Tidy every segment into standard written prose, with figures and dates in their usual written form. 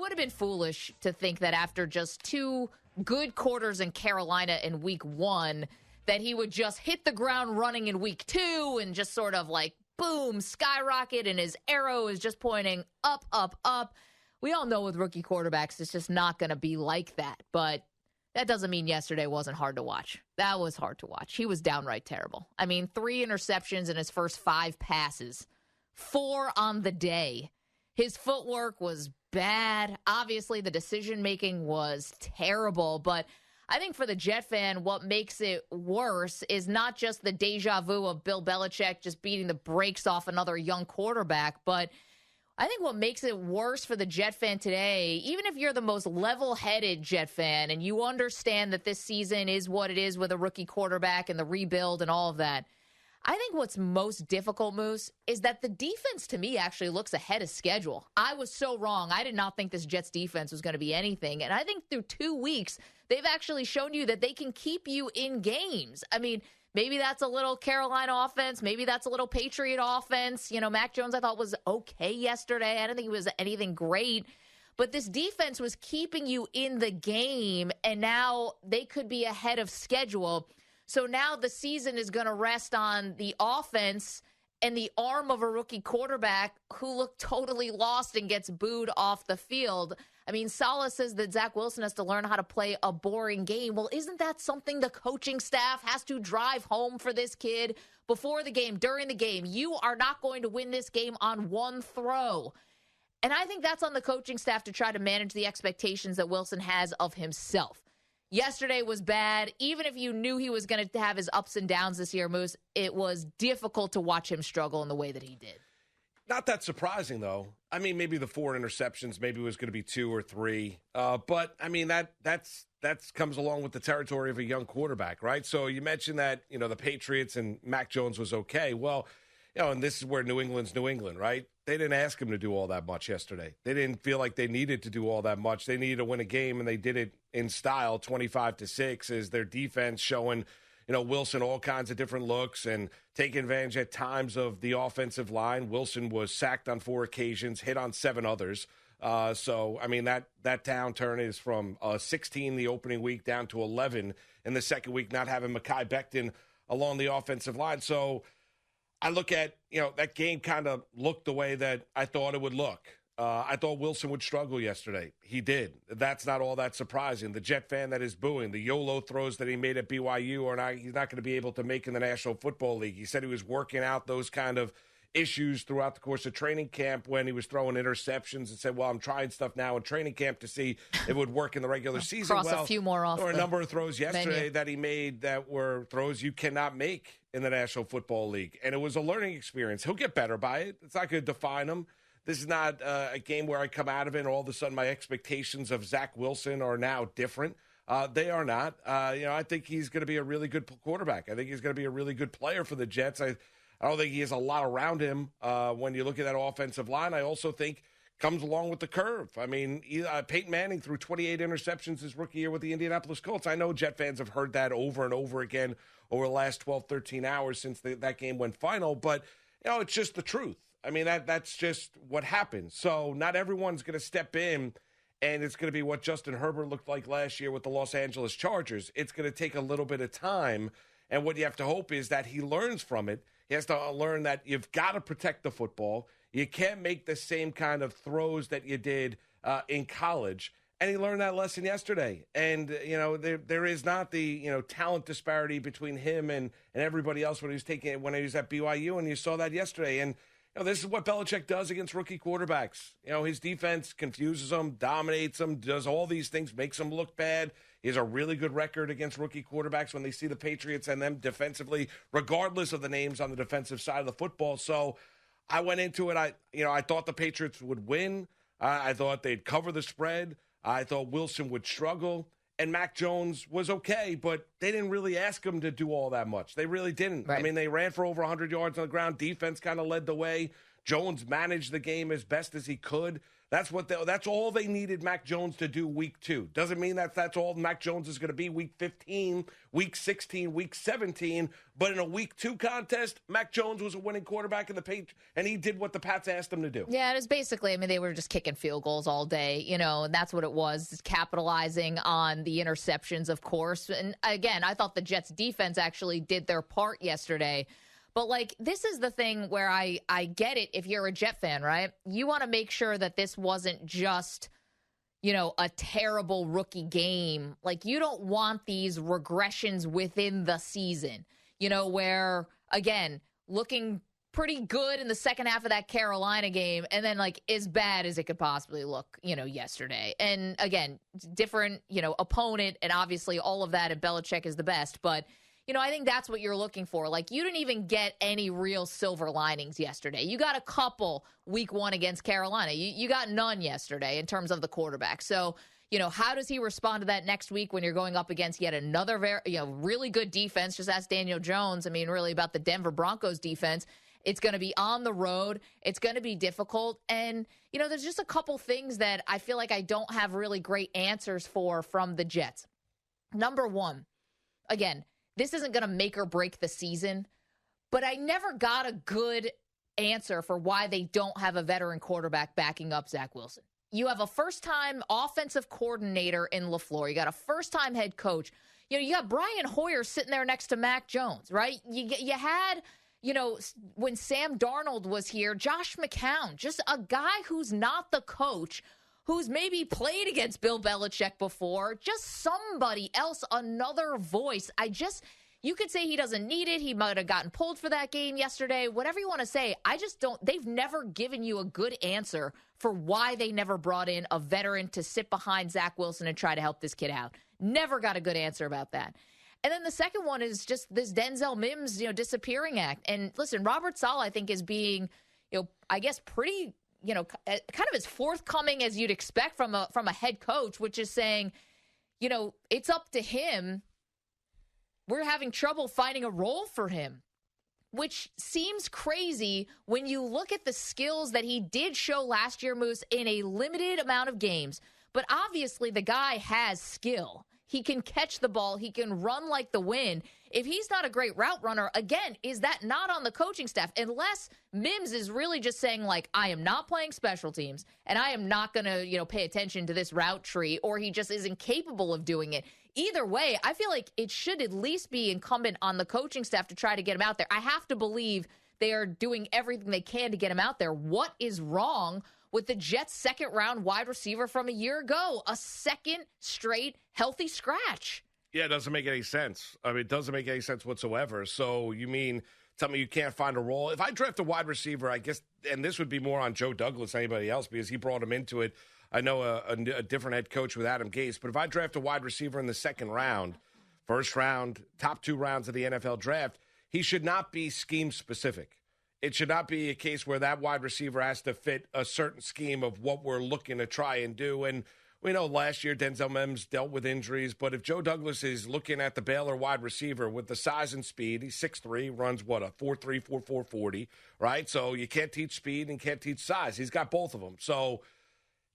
would have been foolish to think that after just 2 good quarters in Carolina in week 1, that he would just hit the ground running in week 2 and just sort of like, boom, skyrocket, and his arrow is just pointing up, up, up. We all know with rookie quarterbacks, it's just not going to be like that. But that doesn't mean yesterday wasn't hard to watch. That was hard to watch. He was downright terrible. I mean, 3 interceptions in his first 5 passes, 4 on the day. His footwork was bad. Obviously, the decision-making was terrible. But I think for the Jet fan, what makes it worse is not just the deja vu of Bill Belichick just beating the brakes off another young quarterback, but I think what makes it worse for the Jet fan today, even if you're the most level-headed Jet fan and you understand that this season is what it is with a rookie quarterback and the rebuild and all of that, I think what's most difficult, Moose, is that the defense to me actually looks ahead of schedule. I was so wrong. I did not think this Jets defense was going to be anything. And I think through 2 weeks, they've actually shown you that they can keep you in games. I mean, maybe that's a little Carolina offense. Maybe that's a little Patriot offense. You know, Mac Jones I thought was okay yesterday. I don't think he was anything great. But this defense was keeping you in the game, and now they could be ahead of schedule. So now the season is going to rest on the offense and the arm of a rookie quarterback who looked totally lost and gets booed off the field. I mean, Saleh says that Zach Wilson has to learn how to play a boring game. Well, isn't that something the coaching staff has to drive home for this kid before the game, during the game? You are not going to win this game on one throw. And I think that's on the coaching staff to try to manage the expectations that Wilson has of himself. Yesterday was bad. Even if you knew he was going to have his ups and downs this year, Moose, it was difficult to watch him struggle in the way that he did. Not that surprising, though. I mean, maybe the 4 interceptions, maybe it was going to be 2 or 3. But, I mean, that comes along with the territory of a young quarterback, right? So you mentioned that, you know, the Patriots and Mac Jones was okay. Well, you know, and this is where New England's New England, right? They didn't ask him to do all that much yesterday. They didn't feel like they needed to do all that much. They needed to win a game, and they did it in style, 25-6, as their defense showing, you know, Wilson all kinds of different looks and taking advantage at times of the offensive line. Wilson was sacked on 4 occasions, hit on 7 others. So, I mean, that downturn is from 16 the opening week down to 11 in the second week, not having Mekhi Becton along the offensive line. So I look at, you know, that game kind of looked the way that I thought it would look. I thought Wilson would struggle yesterday. He did. That's not all that surprising. The Jet fan that is booing, the YOLO throws that he made at BYU, he's not going to be able to make in the National Football League. He said he was working out those kind of issues throughout the course of training camp when he was throwing interceptions and said, well, I'm trying stuff now in training camp to see if it would work in the regular season. Cross a few more off. Or a number of throws yesterday menu that he made that were throws you cannot make in the National Football League. And it was a learning experience. He'll get better by it. It's not going to define him. This is not a game where I come out of it and all of a sudden my expectations of Zach Wilson are now different. They are not. I think he's going to be a really good quarterback. I think he's going to be a really good player for the Jets. I don't think he has a lot around him when you look at that offensive line. I also think comes along with the curve. I mean, Peyton Manning threw 28 interceptions his rookie year with the Indianapolis Colts. I know Jet fans have heard that over and over again over the last 12, 13 hours since that game went final. But, you know, it's just the truth. I mean, that's just what happens. So not everyone's going to step in, and it's going to be what Justin Herbert looked like last year with the Los Angeles Chargers. It's going to take a little bit of time, and what you have to hope is that he learns from it. He has to learn that you've got to protect the football. You can't make the same kind of throws that you did in college. And he learned that lesson yesterday. And, you know, there is not the, you know, talent disparity between him and everybody else when he was at BYU, and you saw that yesterday. And, you know, this is what Belichick does against rookie quarterbacks. You know, his defense confuses them, dominates them, does all these things, makes them look bad. He has a really good record against rookie quarterbacks when they see the Patriots and them defensively, regardless of the names on the defensive side of the football. So I went into it. I thought the Patriots would win. I thought they'd cover the spread. I thought Wilson would struggle. And Mac Jones was okay, but they didn't really ask him to do all that much. They really didn't. Right. I mean, they ran for over 100 yards on the ground. Defense kind of led the way. Jones managed the game as best as he could. That's all they needed Mac Jones to do week 2. Doesn't mean that's all Mac Jones is going to be week 15, week 16, week 17. But in a week 2 contest, Mac Jones was a winning quarterback in the Patriots, and he did what the Pats asked him to do. Yeah, it was basically, they were just kicking field goals all day, and that's what it was, capitalizing on the interceptions, of course. And again, I thought the Jets defense actually did their part yesterday. But, this is the thing where I get it if you're a Jet fan, right? You want to make sure that this wasn't just, a terrible rookie game. You don't want these regressions within the season, where, again, looking pretty good in the second half of that Carolina game and then, as bad as it could possibly look, yesterday. And, again, different, opponent, and obviously all of that, and Belichick is the best, but I think that's what you're looking for. You didn't even get any real silver linings yesterday. You got a couple week 1 against Carolina. You got none yesterday in terms of the quarterback. So, how does he respond to that next week when you're going up against yet another really good defense? Just ask Daniel Jones. Really about the Denver Broncos defense. It's going to be on the road. It's going to be difficult. And, there's just a couple things that I feel like I don't have really great answers for from the Jets. Number one, again, this isn't going to make or break the season, but I never got a good answer for why they don't have a veteran quarterback backing up Zach Wilson. You have a first-time offensive coordinator in LaFleur. You got a first-time head coach. You got Brian Hoyer sitting there next to Mac Jones, right? You had, when Sam Darnold was here, Josh McCown, just a guy who's not the coach, who's maybe played against Bill Belichick before, just somebody else, another voice. You could say he doesn't need it. He might have gotten pulled for that game yesterday. Whatever you want to say, I just don't. They've never given you a good answer for why they never brought in a veteran to sit behind Zach Wilson and try to help this kid out. Never got a good answer about that. And then the second one is just this Denzel Mims, disappearing act. And listen, Robert Saleh, I think, is being, I guess pretty, kind of as forthcoming as you'd expect from a head coach, which is saying, it's up to him. We're having trouble finding a role for him, which seems crazy when you look at the skills that he did show last year, Moose, in a limited amount of games. But obviously the guy has skill. He can catch the ball. He can run like the wind. If he's not a great route runner, again, is that not on the coaching staff? Unless Mims is really just saying, I am not playing special teams, and I am not going to, pay attention to this route tree, or he just isn't capable of doing it. Either way, I feel like it should at least be incumbent on the coaching staff to try to get him out there. I have to believe they are doing everything they can to get him out there. What is wrong with the Jets' second-round wide receiver from a year ago? A second straight healthy scratch. Yeah, it doesn't make any sense. It doesn't make any sense whatsoever. So you mean tell me you can't find a role? If I draft a wide receiver, I guess, and this would be more on Joe Douglas than anybody else because he brought him into it. I know a different head coach with Adam Gase, but if I draft a wide receiver in the second round, first round, top 2 rounds of the NFL draft, he should not be scheme specific. It should not be a case where that wide receiver has to fit a certain scheme of what we're looking to try and do. And we know last year Denzel Mims dealt with injuries, but if Joe Douglas is looking at the Baylor wide receiver with the size and speed, he's 6'3", runs a 4.3, 4.4 40, right? So you can't teach speed and can't teach size. He's got both of them. So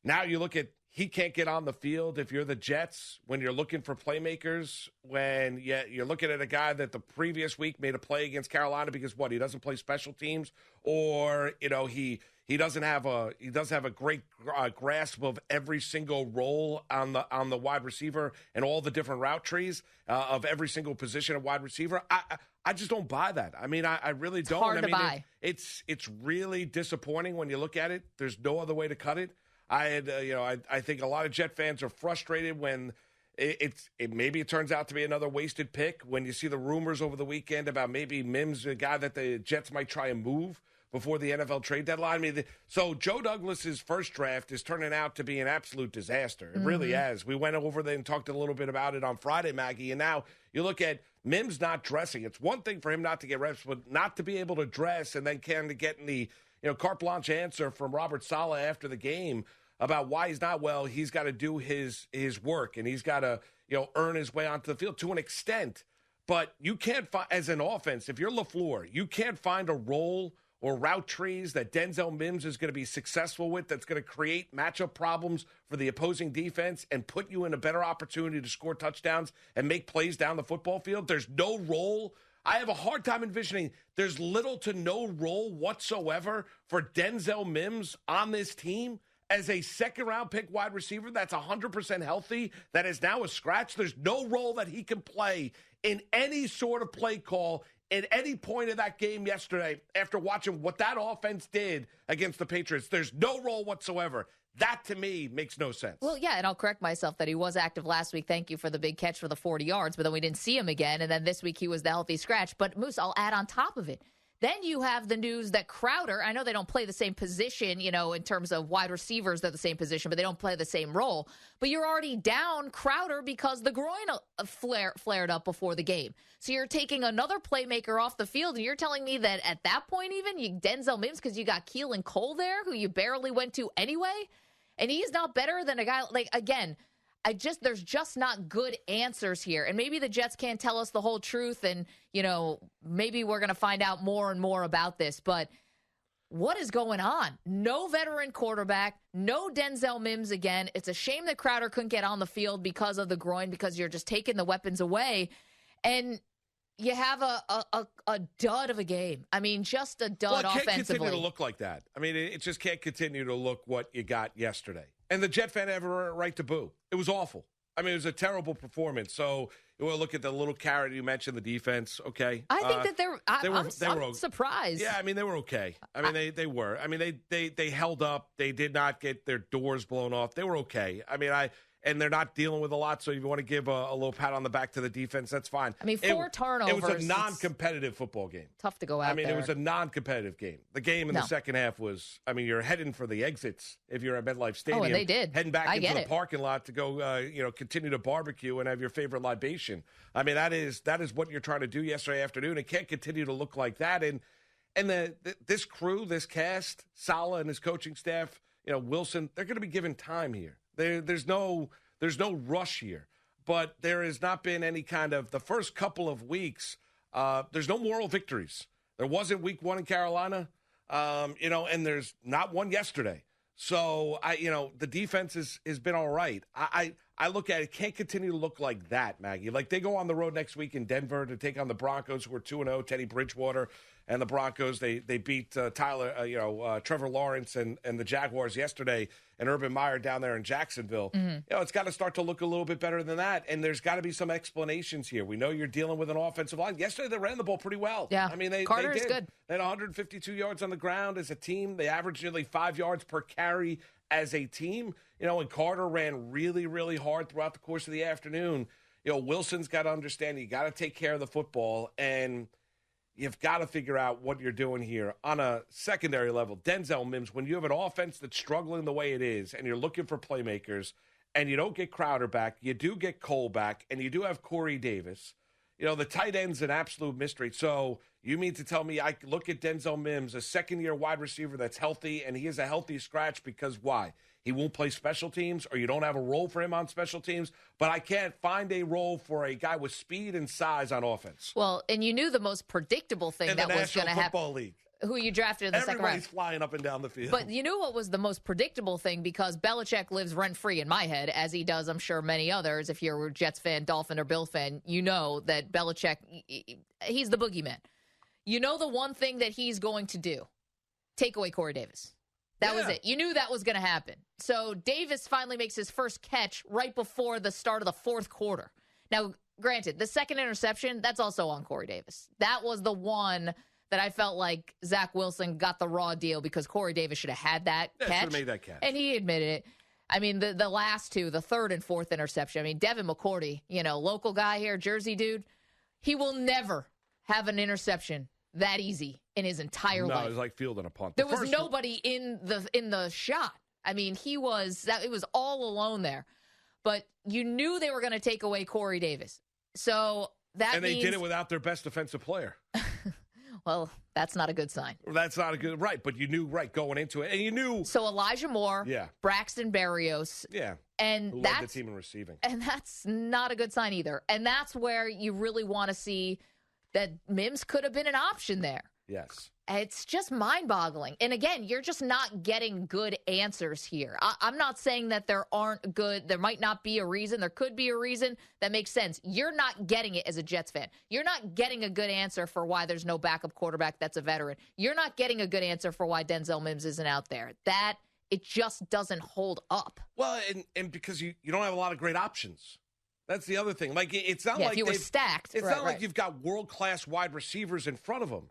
now you look at he can't get on the field if you're the Jets when you're looking for playmakers, when you're looking at a guy that the previous week made a play against Carolina because he doesn't play special teams, or he doesn't have a great grasp of every single role on the wide receiver and all the different route trees of every single position of wide receiver. I just don't buy that. I really don't. Hard to buy. It's really disappointing when you look at it. There's no other way to cut it. I think a lot of Jet fans are frustrated when maybe it turns out to be another wasted pick. When you see the rumors over the weekend about maybe Mims, a guy that the Jets might try and move before the NFL trade deadline. So Joe Douglas's first draft is turning out to be an absolute disaster. It really has. We went over there and talked a little bit about it on Friday, Maggie, and now you look at Mims not dressing. It's one thing for him not to get reps, but not to be able to dress and then kind of getting the carte blanche answer from Robert Saleh after the game about why he's not well. He's got to do his work, and he's got to earn his way onto the field to an extent. But you can't find, as an offense, if you're LaFleur, you can't find a role or route trees that Denzel Mims is going to be successful with that's going to create matchup problems for the opposing defense and put you in a better opportunity to score touchdowns and make plays down the football field? There's no role. I have a hard time envisioning there's little to no role whatsoever for Denzel Mims on this team as a second-round pick wide receiver that's 100% healthy, that is now a scratch. There's no role that he can play in any sort of play call at any point of that game yesterday after watching what that offense did against the Patriots. There's no role whatsoever. That, to me, makes no sense. Well, yeah, and I'll correct myself that he was active last week. Thank you for the big catch for the 40 yards, but then we didn't see him again, and then this week he was the healthy scratch. But, Moose, I'll add on top of it. Then you have the news that Crowder, I know they don't play the same position, in terms of wide receivers, they're the same position, but they don't play the same role. But you're already down Crowder because the groin flared up before the game. So you're taking another playmaker off the field, and you're telling me that at that point even, Denzel Mims, because you got Keelan Cole there, who you barely went to anyway, and he's not better than a guy, again, there's just not good answers here. And maybe the Jets can't tell us the whole truth, and, maybe we're going to find out more and more about this. But what is going on? No veteran quarterback, no Denzel Mims again. It's a shame that Crowder couldn't get on the field because of the groin, because you're just taking the weapons away. And you have a dud of a game. I mean, just a dud offensively. It can't continue to look like that. I mean, it just can't continue to look what you got yesterday. And the Jet fan have a right to boo. It was awful. I mean, it was a terrible performance. So you want to look at the little carrot you mentioned, the defense. Okay, I think that I'm surprised. Yeah, I mean, they were okay. I mean, they were. I mean, they held up. They did not get their doors blown off. They were okay. I mean, and they're not dealing with a lot, so if you want to give a little pat on the back to the defense, that's fine. I mean, 4 turnovers. It was a non-competitive football game. Tough to go out there. It was a non-competitive game. The game in the second half was, you're heading for the exits if you're at MetLife Stadium. Oh, and they did. Heading back into the parking lot to go, continue to barbecue and have your favorite libation. I mean, that is what you're trying to do yesterday afternoon. It can't continue to look like that. And this crew, this cast, Saleh and his coaching staff, Wilson, they're going to be given time here. There's no rush here, but there has not been any kind of the first couple of weeks. There's no moral victories. There wasn't week 1 in Carolina, and there's not one yesterday. So the defense has been all right. I look at it, can't continue to look like that, Maggie. Like they go on the road next week in Denver to take on the Broncos, who are 2-0, Teddy Bridgewater. And the Broncos, they beat Trevor Lawrence and the Jaguars yesterday, and Urban Meyer down there in Jacksonville. Mm-hmm. It's got to start to look a little bit better than that, and there's got to be some explanations here. We know you're dealing with an offensive line. Yesterday, they ran the ball pretty well. Yeah, I mean, Carter is good. They had 152 yards on the ground as a team. They averaged nearly 5 yards per carry as a team. And Carter ran really, really hard throughout the course of the afternoon. Wilson's got to understand you got to take care of the football, and you've got to figure out what you're doing here on a secondary level. Denzel Mims, when you have an offense that's struggling the way it is and you're looking for playmakers and you don't get Crowder back, you do get Cole back, and you do have Corey Davis, the tight end's an absolute mystery. So you mean to tell me I look at Denzel Mims, a second-year wide receiver that's healthy, and he is a healthy scratch because why? He won't play special teams, or you don't have a role for him on special teams, but I can't find a role for a guy with speed and size on offense. Well, and you knew the most predictable thing that was going to happen. In the National Football League. Who you drafted in the second round. Everybody's flying up and down the field. But you knew what was the most predictable thing, because Belichick lives rent-free in my head, as he does, I'm sure, many others. If you're a Jets fan, Dolphin, or Bill fan, you know that Belichick, he's the boogeyman. You know the one thing that he's going to do, take away Corey Davis. That was it. You knew that was going to happen. So Davis finally makes his first catch right before the start of the fourth quarter. Now, granted, the second interception, that's also on Corey Davis. That was the one that I felt like Zach Wilson got the raw deal, because Corey Davis should have had that catch. Should have made that catch. And he admitted it. I mean, the last two, the third and fourth interception, I mean, Devin McCourty, local guy here, Jersey dude, he will never have an interception that easy in his entire life. No, it was like fielding a punt. There was nobody in the shot. I mean, it was all alone there. But you knew they were going to take away Corey Davis. So that means... And they did it without their best defensive player. Well, that's not a good sign. That's not a good... Right, but you knew, going into it. And you knew... So Elijah Moore, Braxton Berrios. Yeah, and who led the team in receiving. And that's not a good sign either. And that's where you really want to see that Mims could have been an option there. Yes. It's just mind-boggling. And again, you're just not getting good answers here. I'm not saying that there aren't good. There might not be a reason. There could be a reason that makes sense. You're not getting it as a Jets fan. You're not getting a good answer for why there's no backup quarterback that's a veteran. You're not getting a good answer for why Denzel Mims isn't out there. It just doesn't hold up. Well, and because you don't have a lot of great options. That's the other thing. Like, it's not like if you were stacked. It's not like you've got world-class wide receivers in front of them.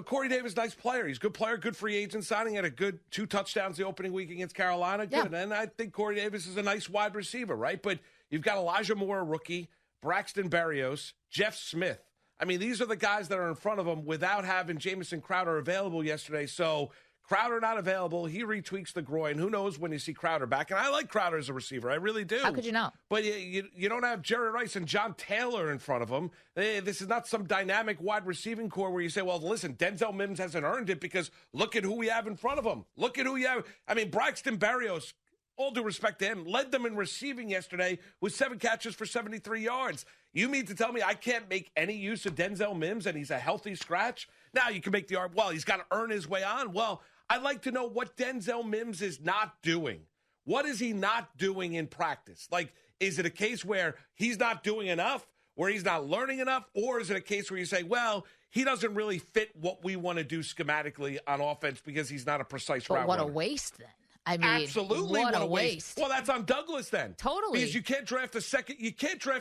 Corey Davis, nice player. He's a good player, good free agent signing. Had a good 2 touchdowns the opening week against Carolina. Good. Yeah. And I think Corey Davis is a nice wide receiver, right? But you've got Elijah Moore, a rookie, Braxton Berrios, Jeff Smith. I mean, these are the guys that are in front of him without having Jamison Crowder available yesterday. So Crowder not available. He retweaks the groin. Who knows when you see Crowder back? And I like Crowder as a receiver. I really do. How could you not? But you don't have Jerry Rice and John Taylor in front of him. This is not some dynamic wide receiving core where you say, well, listen, Denzel Mims hasn't earned it because look at who we have in front of him. Look at who you have. I mean, Braxton Berrios, all due respect to him, led them in receiving yesterday with 7 catches for 73 yards. You mean to tell me I can't make any use of Denzel Mims and he's a healthy scratch? Now you can make the argument, well, he's got to earn his way on. Well, I'd like to know what Denzel Mims is not doing. What is he not doing in practice? Like, is it a case where he's not doing enough, where he's not learning enough, or is it a case where you say, well, he doesn't really fit what we want to do schematically on offense because he's not a precise route runner? What a waste then. I mean, absolutely, what a waste. Well, that's on Douglas then. Totally. Because you can't draft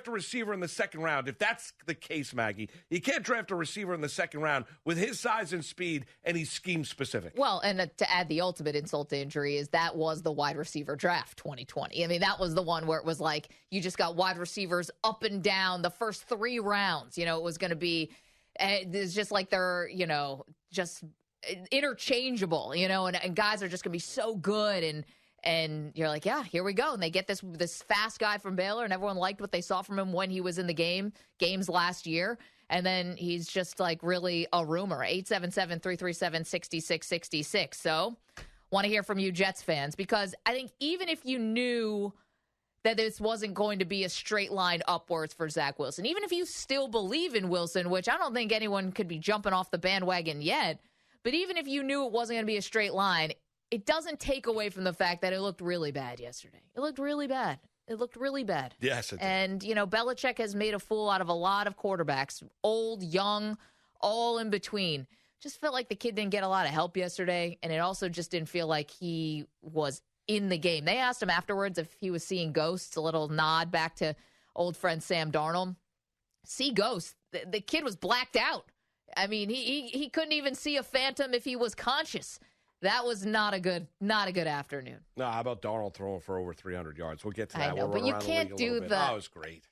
a receiver in the second round if that's the case, Maggie. You can't draft a receiver in the second round with his size and speed, and he's scheme specific. Well, and to add the ultimate insult to injury is that was the wide receiver draft 2020. I mean, that was the one where it was like you just got wide receivers up and down the first 3 rounds. It was going to be it's just like they're, just interchangeable, and guys are just going to be so good. And you're like, yeah, here we go. And they get this fast guy from Baylor, and everyone liked what they saw from him when he was in the games last year. And then he's just like really a rumor. 877-337-6666. So want to hear from you Jets fans, because I think even if you knew that this wasn't going to be a straight line upwards for Zach Wilson, even if you still believe in Wilson, which I don't think anyone could be jumping off the bandwagon yet, but even if you knew it wasn't going to be a straight line, it doesn't take away from the fact that it looked really bad yesterday. It looked really bad. Yes, it did. And, Belichick has made a fool out of a lot of quarterbacks, old, young, all in between. Just felt like the kid didn't get a lot of help yesterday, and it also just didn't feel like he was in the game. They asked him afterwards if he was seeing ghosts, a little nod back to old friend Sam Darnold. See ghosts. The kid was blacked out. I mean, he couldn't even see a phantom if he was conscious. That was not a good afternoon. No, how about Darnold throwing for over 300 yards? We'll get to that. I know, but you can't do that. Oh, it was great.